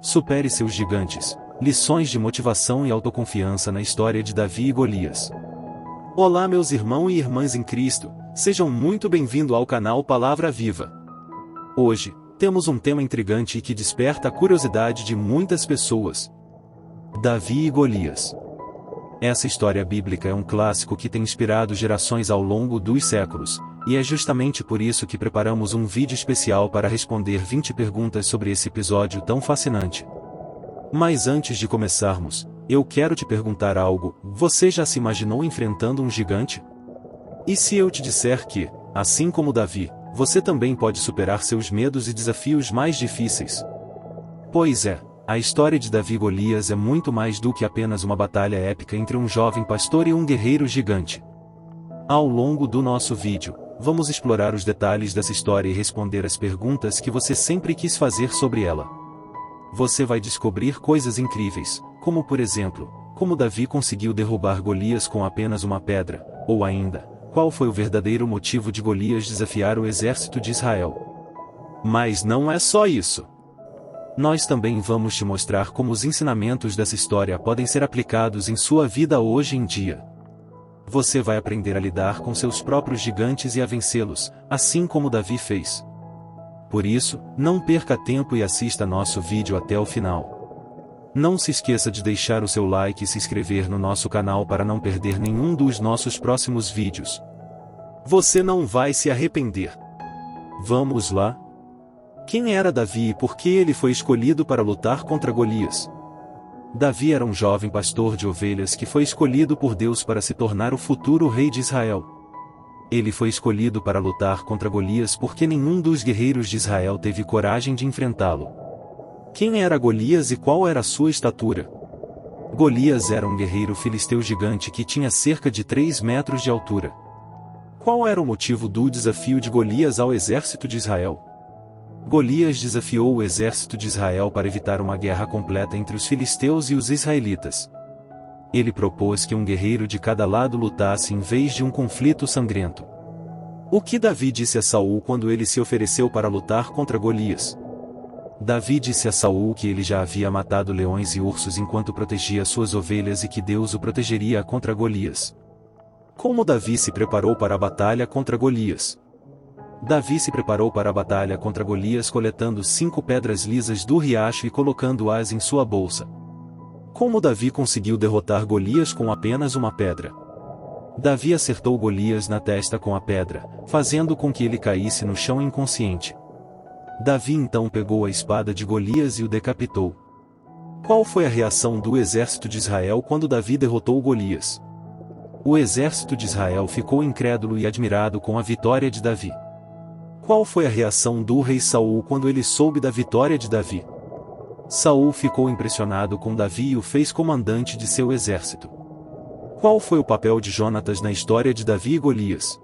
Supere seus gigantes. Lições de motivação e autoconfiança na história de Davi e Golias. Olá meus irmãos e irmãs em Cristo, sejam muito bem-vindos ao canal Palavra Viva. Hoje, temos um tema intrigante e que desperta a curiosidade de muitas pessoas. Davi e Golias. Essa história bíblica é um clássico que tem inspirado gerações ao longo dos séculos, e é justamente por isso que preparamos um vídeo especial para responder 20 perguntas sobre esse episódio tão fascinante. Mas antes de começarmos, eu quero te perguntar algo: você já se imaginou enfrentando um gigante? E se eu te disser que, assim como Davi, você também pode superar seus medos e desafios mais difíceis? Pois é, a história de Davi e Golias é muito mais do que apenas uma batalha épica entre um jovem pastor e um guerreiro gigante. Ao longo do nosso vídeo, vamos explorar os detalhes dessa história e responder as perguntas que você sempre quis fazer sobre ela. Você vai descobrir coisas incríveis, como por exemplo, como Davi conseguiu derrubar Golias com apenas uma pedra, ou ainda, qual foi o verdadeiro motivo de Golias desafiar o exército de Israel. Mas não é só isso. Nós também vamos te mostrar como os ensinamentos dessa história podem ser aplicados em sua vida hoje em dia. Você vai aprender a lidar com seus próprios gigantes e a vencê-los, assim como Davi fez. Por isso, não perca tempo e assista nosso vídeo até o final. Não se esqueça de deixar o seu like e se inscrever no nosso canal para não perder nenhum dos nossos próximos vídeos. Você não vai se arrepender. Vamos lá? Quem era Davi e por que ele foi escolhido para lutar contra Golias? Davi era um jovem pastor de ovelhas que foi escolhido por Deus para se tornar o futuro rei de Israel. Ele foi escolhido para lutar contra Golias porque nenhum dos guerreiros de Israel teve coragem de enfrentá-lo. Quem era Golias e qual era sua estatura? Golias era um guerreiro filisteu gigante que tinha cerca de 3 metros de altura. Qual era o motivo do desafio de Golias ao exército de Israel? Golias desafiou o exército de Israel para evitar uma guerra completa entre os filisteus e os israelitas. Ele propôs que um guerreiro de cada lado lutasse em vez de um conflito sangrento. O que Davi disse a Saul quando ele se ofereceu para lutar contra Golias? Davi disse a Saul que ele já havia matado leões e ursos enquanto protegia suas ovelhas e que Deus o protegeria contra Golias. Como Davi se preparou para a batalha contra Golias? Davi se preparou para a batalha contra Golias coletando 5 pedras lisas do riacho e colocando-as em sua bolsa. Como Davi conseguiu derrotar Golias com apenas uma pedra? Davi acertou Golias na testa com a pedra, fazendo com que ele caísse no chão inconsciente. Davi então pegou a espada de Golias e o decapitou. Qual foi a reação do exército de Israel quando Davi derrotou Golias? O exército de Israel ficou incrédulo e admirado com a vitória de Davi. Qual foi a reação do rei Saul quando ele soube da vitória de Davi? Saul ficou impressionado com Davi e o fez comandante de seu exército. Qual foi o papel de Jonatas na história de Davi e Golias?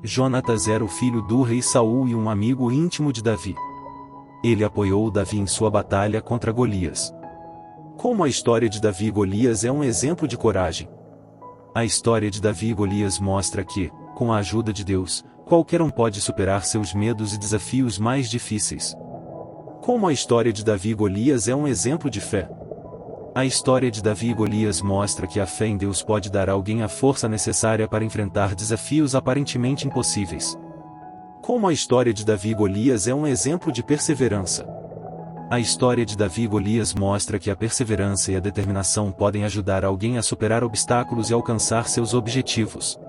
Jonatas era o filho do rei Saul e um amigo íntimo de Davi. Ele apoiou Davi em sua batalha contra Golias. Como a história de Davi e Golias é um exemplo de coragem. A história de Davi e Golias mostra que, com a ajuda de Deus, qualquer um pode superar seus medos e desafios mais difíceis. Como a história de Davi e Golias é um exemplo de fé. A história de Davi e Golias mostra que a fé em Deus pode dar a alguém a força necessária para enfrentar desafios aparentemente impossíveis. Como a história de Davi e Golias é um exemplo de perseverança. A história de Davi e Golias mostra que a perseverança e a determinação podem ajudar alguém a superar obstáculos e alcançar seus objetivos.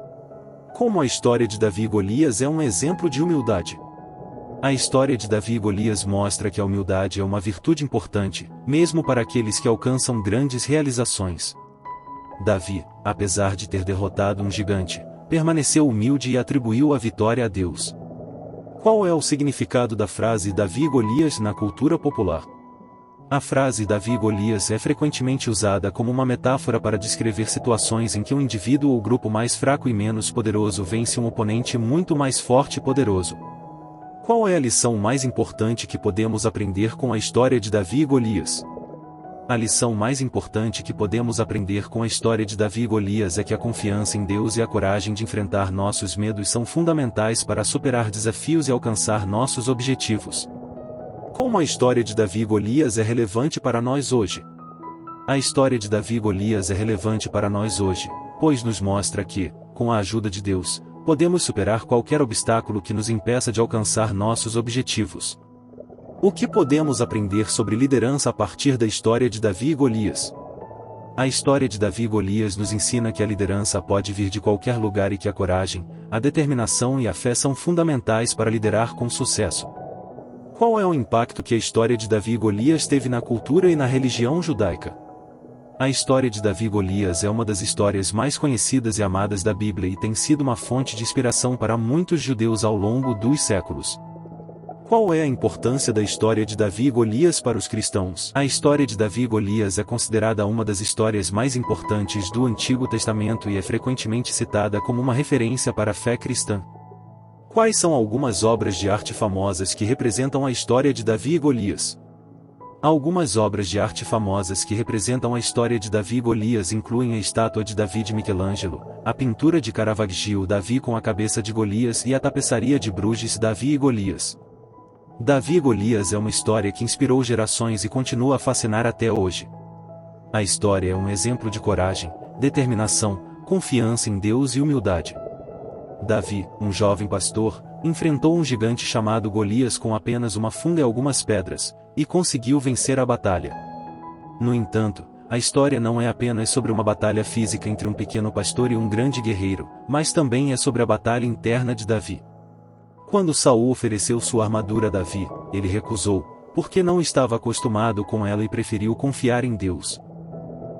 Como a história de Davi e Golias é um exemplo de humildade. A história de Davi e Golias mostra que a humildade é uma virtude importante, mesmo para aqueles que alcançam grandes realizações. Davi, apesar de ter derrotado um gigante, permaneceu humilde e atribuiu a vitória a Deus. Qual é o significado da frase Davi e Golias na cultura popular? A frase Davi e Golias é frequentemente usada como uma metáfora para descrever situações em que um indivíduo ou grupo mais fraco e menos poderoso vence um oponente muito mais forte e poderoso. Qual é a lição mais importante que podemos aprender com a história de Davi e Golias? A lição mais importante que podemos aprender com a história de Davi e Golias é que a confiança em Deus e a coragem de enfrentar nossos medos são fundamentais para superar desafios e alcançar nossos objetivos. Como a história de Davi e Golias é relevante para nós hoje? A história de Davi e Golias é relevante para nós hoje, pois nos mostra que, com a ajuda de Deus, podemos superar qualquer obstáculo que nos impeça de alcançar nossos objetivos. O que podemos aprender sobre liderança a partir da história de Davi e Golias? A história de Davi e Golias nos ensina que a liderança pode vir de qualquer lugar e que a coragem, a determinação e a fé são fundamentais para liderar com sucesso. Qual é o impacto que a história de Davi e Golias teve na cultura e na religião judaica? A história de Davi e Golias é uma das histórias mais conhecidas e amadas da Bíblia e tem sido uma fonte de inspiração para muitos judeus ao longo dos séculos. Qual é a importância da história de Davi e Golias para os cristãos? A história de Davi e Golias é considerada uma das histórias mais importantes do Antigo Testamento e é frequentemente citada como uma referência para a fé cristã. Quais são algumas obras de arte famosas que representam a história de Davi e Golias? Algumas obras de arte famosas que representam a história de Davi e Golias incluem a estátua de Davi de Michelangelo, a pintura de Caravaggio Davi com a cabeça de Golias e a tapeçaria de Bruges Davi e Golias. Davi e Golias é uma história que inspirou gerações e continua a fascinar até hoje. A história é um exemplo de coragem, determinação, confiança em Deus e humildade. Davi, um jovem pastor, enfrentou um gigante chamado Golias com apenas uma funda e algumas pedras, e conseguiu vencer a batalha. No entanto, a história não é apenas sobre uma batalha física entre um pequeno pastor e um grande guerreiro, mas também é sobre a batalha interna de Davi. Quando Saul ofereceu sua armadura a Davi, ele recusou, porque não estava acostumado com ela e preferiu confiar em Deus.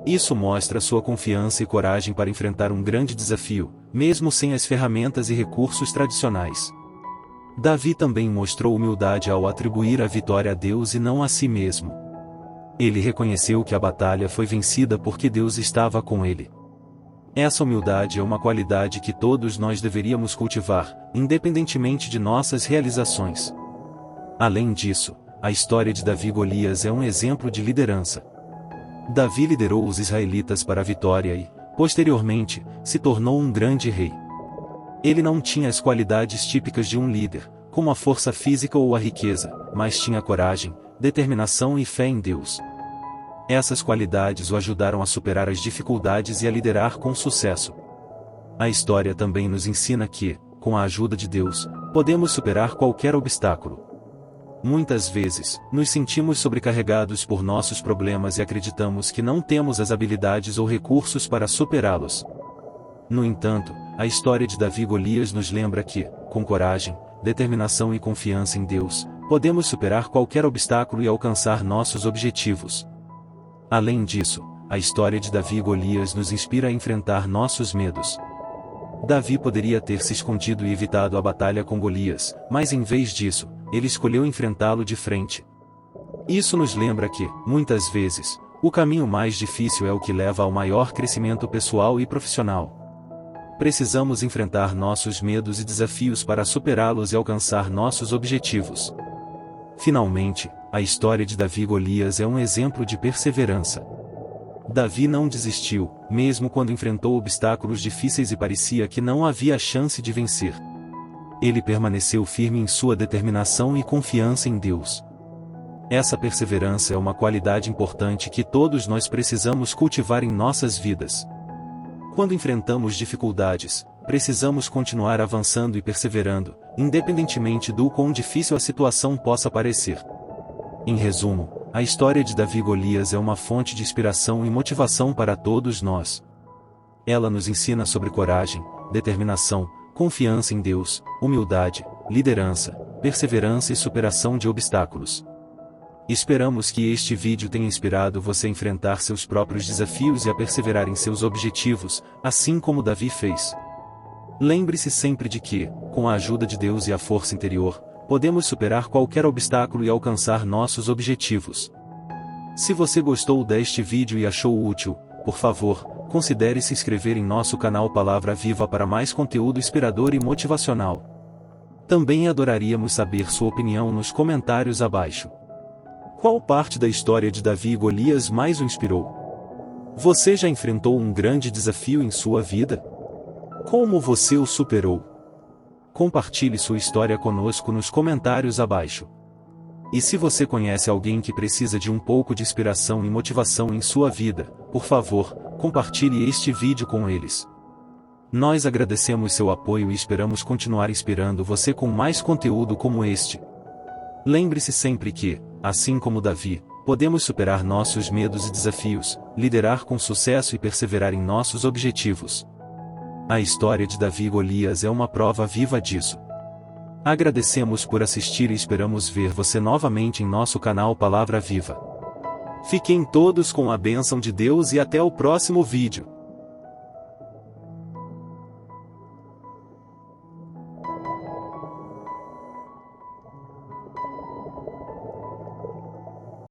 Isso mostra sua confiança e coragem para enfrentar um grande desafio, mesmo sem as ferramentas e recursos tradicionais. Davi também mostrou humildade ao atribuir a vitória a Deus e não a si mesmo. Ele reconheceu que a batalha foi vencida porque Deus estava com ele. Essa humildade é uma qualidade que todos nós deveríamos cultivar, independentemente de nossas realizações. Além disso, a história de Davi e Golias é um exemplo de liderança. Davi liderou os israelitas para a vitória e, posteriormente, se tornou um grande rei. Ele não tinha as qualidades típicas de um líder, como a força física ou a riqueza, mas tinha coragem, determinação e fé em Deus. Essas qualidades o ajudaram a superar as dificuldades e a liderar com sucesso. A história também nos ensina que, com a ajuda de Deus, podemos superar qualquer obstáculo. Muitas vezes, nos sentimos sobrecarregados por nossos problemas e acreditamos que não temos as habilidades ou recursos para superá-los. No entanto, a história de Davi e Golias nos lembra que, com coragem, determinação e confiança em Deus, podemos superar qualquer obstáculo e alcançar nossos objetivos. Além disso, a história de Davi e Golias nos inspira a enfrentar nossos medos. Davi poderia ter se escondido e evitado a batalha com Golias, mas em vez disso, ele escolheu enfrentá-lo de frente. Isso nos lembra que, muitas vezes, o caminho mais difícil é o que leva ao maior crescimento pessoal e profissional. Precisamos enfrentar nossos medos e desafios para superá-los e alcançar nossos objetivos. Finalmente, a história de Davi e Golias é um exemplo de perseverança. Davi não desistiu, mesmo quando enfrentou obstáculos difíceis e parecia que não havia chance de vencer. Ele permaneceu firme em sua determinação e confiança em Deus. Essa perseverança é uma qualidade importante que todos nós precisamos cultivar em nossas vidas. Quando enfrentamos dificuldades, precisamos continuar avançando e perseverando, independentemente do quão difícil a situação possa parecer. Em resumo, a história de Davi e Golias é uma fonte de inspiração e motivação para todos nós. Ela nos ensina sobre coragem, determinação, confiança em Deus, humildade, liderança, perseverança e superação de obstáculos. Esperamos que este vídeo tenha inspirado você a enfrentar seus próprios desafios e a perseverar em seus objetivos, assim como Davi fez. Lembre-se sempre de que, com a ajuda de Deus e a força interior, podemos superar qualquer obstáculo e alcançar nossos objetivos. Se você gostou deste vídeo e achou útil, por favor, considere se inscrever em nosso canal Palavra Viva para mais conteúdo inspirador e motivacional. Também adoraríamos saber sua opinião nos comentários abaixo. Qual parte da história de Davi e Golias mais o inspirou? Você já enfrentou um grande desafio em sua vida? Como você o superou? Compartilhe sua história conosco nos comentários abaixo. E se você conhece alguém que precisa de um pouco de inspiração e motivação em sua vida, por favor, compartilhe este vídeo com eles. Nós agradecemos seu apoio e esperamos continuar inspirando você com mais conteúdo como este. Lembre-se sempre que, assim como Davi, podemos superar nossos medos e desafios, liderar com sucesso e perseverar em nossos objetivos. A história de Davi e Golias é uma prova viva disso. Agradecemos por assistir e esperamos ver você novamente em nosso canal Palavra Viva. Fiquem todos com a bênção de Deus e até o próximo vídeo.